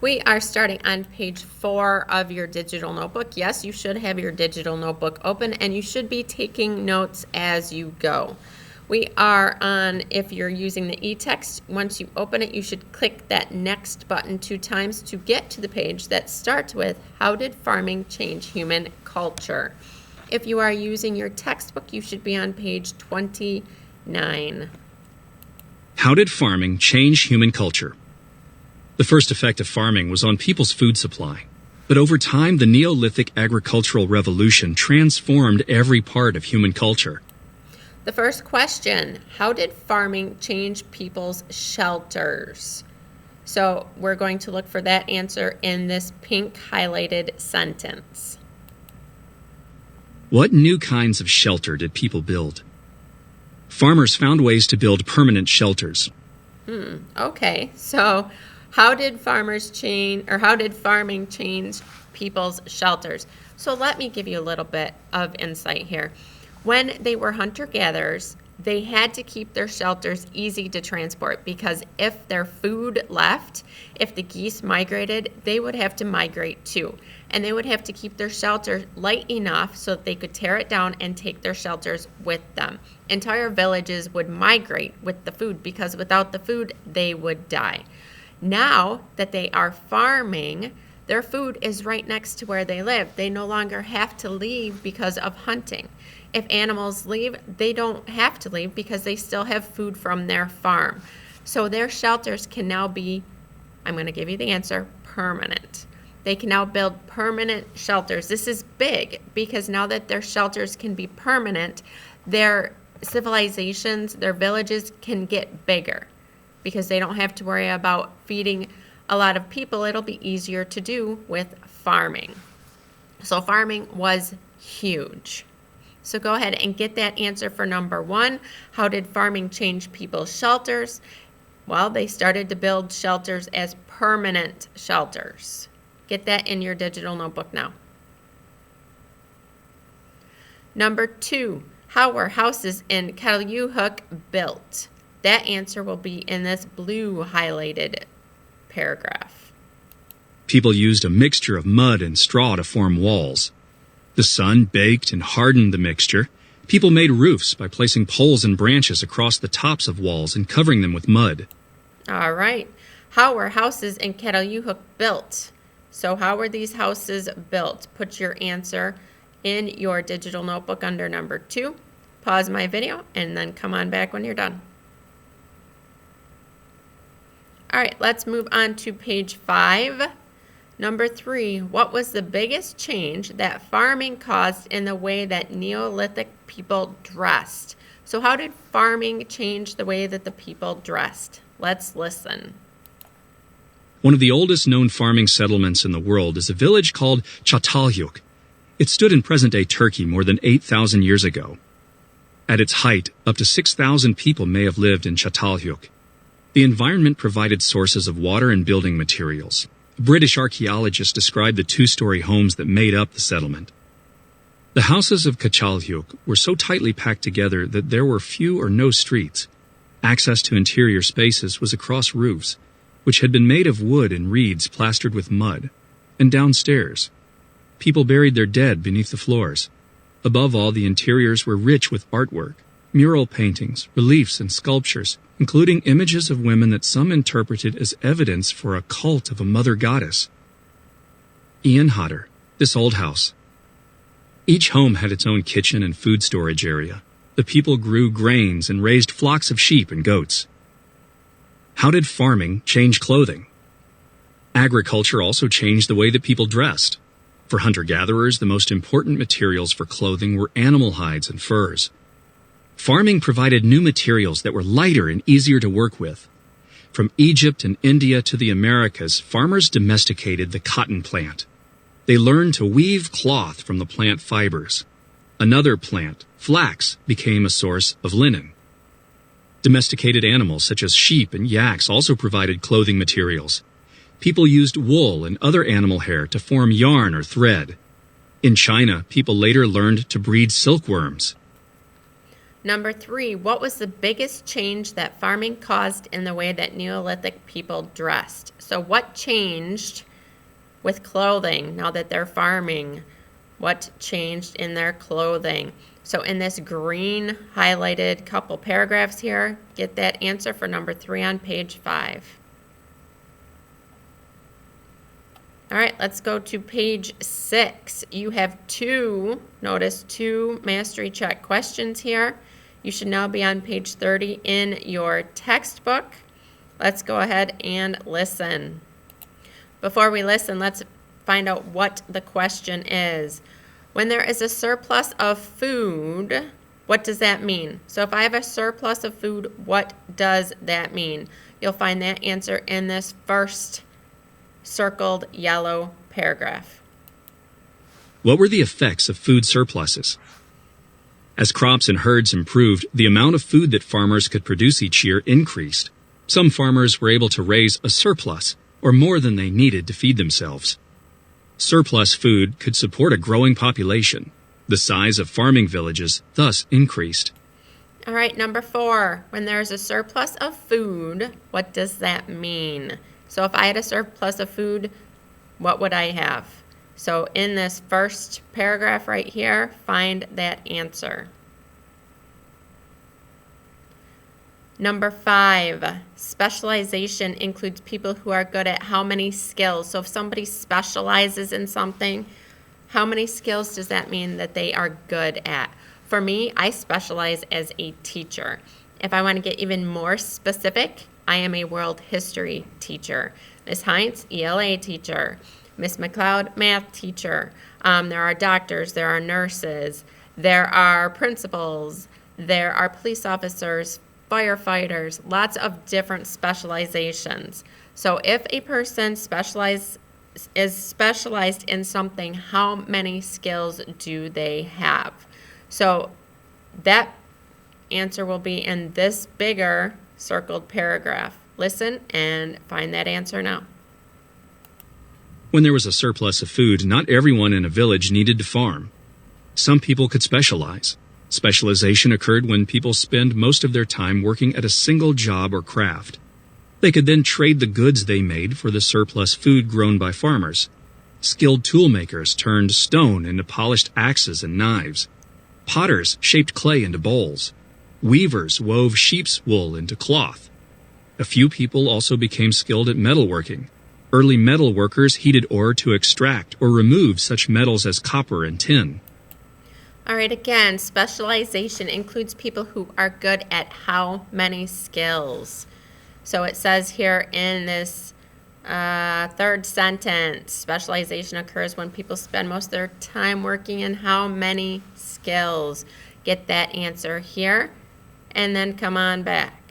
We are starting on page 4 of your digital notebook. Yes, you should have your digital notebook open and you should be taking notes as you go. We are on, if you're using the e-text, once you open it, you should click that next button 2 times to get to the page that starts with, How did farming change human culture? If you are using your textbook, you should be on page 29. How did farming change human culture? The first effect of farming was on people's food supply. But over time, the Neolithic agricultural revolution transformed every part of human culture. The first question, how did farming change people's shelters? So we're going to look for that answer in this pink highlighted sentence. What new kinds of shelter did people build? Farmers found ways to build permanent shelters. Okay, so how did farming change people's shelters? So let me give you a little bit of insight here. When they were hunter-gatherers, they had to keep their shelters easy to transport because if their food left, if the geese migrated, they would have to migrate too. And they would have to keep their shelter light enough so that they could tear it down and take their shelters with them. Entire villages would migrate with the food because without the food, they would die. Now that they are farming, their food is right next to where they live. They no longer have to leave because of hunting. If animals leave, they don't have to leave because they still have food from their farm. So their shelters can now be, I'm going to give you the answer, permanent. They can now build permanent shelters. This is big because now that their shelters can be permanent, their civilizations, their villages can get bigger because they don't have to worry about feeding a lot of people. It'll be easier to do with farming. So farming was huge. So go ahead and get that answer for number 1. How did farming change people's shelters? Well, they started to build shelters as permanent shelters. Get that in your digital notebook now. Number 2, how were houses in Cataluhook built? That answer will be in this blue highlighted paragraph. People used a mixture of mud and straw to form walls. The sun baked and hardened the mixture. People made roofs by placing poles and branches across the tops of walls and covering them with mud. All right. How were houses in Cataluhook built? So how were these houses built? Put your answer in your digital notebook under number 2. Pause my video and then come on back when you're done. All right, let's move on to page 5. Number 3, what was the biggest change that farming caused in the way that Neolithic people dressed? So how did farming change the way that the people dressed? Let's listen. One of the oldest known farming settlements in the world is a village called Çatalhöyük. It stood in present-day Turkey more than 8,000 years ago. At its height, up to 6,000 people may have lived in Çatalhöyük. The environment provided sources of water and building materials. British archaeologists described the 2-story homes that made up the settlement. The houses of Çatalhöyük were so tightly packed together that there were few or no streets. Access to interior spaces was across roofs, which had been made of wood and reeds plastered with mud, and downstairs. People buried their dead beneath the floors. Above all, the interiors were rich with artwork, mural paintings, reliefs, and sculptures, including images of women that some interpreted as evidence for a cult of a mother goddess. Ian Hodder, this old house. Each home had its own kitchen and food storage area. The people grew grains and raised flocks of sheep and goats. How did farming change clothing? Agriculture also changed the way that people dressed. For hunter-gatherers, the most important materials for clothing were animal hides and furs. Farming provided new materials that were lighter and easier to work with. From Egypt and India to the Americas, farmers domesticated the cotton plant. They learned to weave cloth from the plant fibers. Another plant, flax, became a source of linen. Domesticated animals such as sheep and yaks also provided clothing materials. People used wool and other animal hair to form yarn or thread. In China, people later learned to breed silkworms. Number 3, what was the biggest change that farming caused in the way that Neolithic people dressed? So what changed with clothing now that they're farming? What changed in their clothing? So in this green highlighted couple paragraphs here, get that answer for number 3 on page 5. All right, let's go to page 6. You have two mastery check questions here. You should now be on page 30 in your textbook. Let's go ahead and listen. Before we listen, let's find out what the question is. When there is a surplus of food, what does that mean? So if I have a surplus of food, what does that mean? You'll find that answer in this first circled yellow paragraph. What were the effects of food surpluses? As crops and herds improved, the amount of food that farmers could produce each year increased. Some farmers were able to raise a surplus, or more than they needed to feed themselves. Surplus food could support a growing population. The size of farming villages thus increased. All right, number 4. When there's a surplus of food, what does that mean? So if I had a surplus of food, what would I have? So in this first paragraph right here, find that answer. Number 5, specialization includes people who are good at how many skills? So if somebody specializes in something, how many skills does that mean that they are good at? For me, I specialize as a teacher. If I want to get even more specific, I am a world history teacher. Miss Heinz, ELA teacher. Miss McLeod, math teacher. There are doctors, there are nurses, there are principals, there are police officers, firefighters, lots of different specializations. So if a person is specialized in something, how many skills do they have? So that answer will be in this bigger circled paragraph. Listen and find that answer now. When there was a surplus of food, not everyone in a village needed to farm. Some people could specialize. Specialization occurred when people spend most of their time working at a single job or craft. They could then trade the goods they made for the surplus food grown by farmers. Skilled tool makers turned stone into polished axes and knives. Potters shaped clay into bowls. Weavers wove sheep's wool into cloth. A few people also became skilled at metalworking. Early metal workers heated ore to extract or remove such metals as copper and tin. All right, again, specialization includes people who are good at how many skills? So it says here in this third sentence, specialization occurs when people spend most of their time working in how many skills? Get that answer here and then come on back.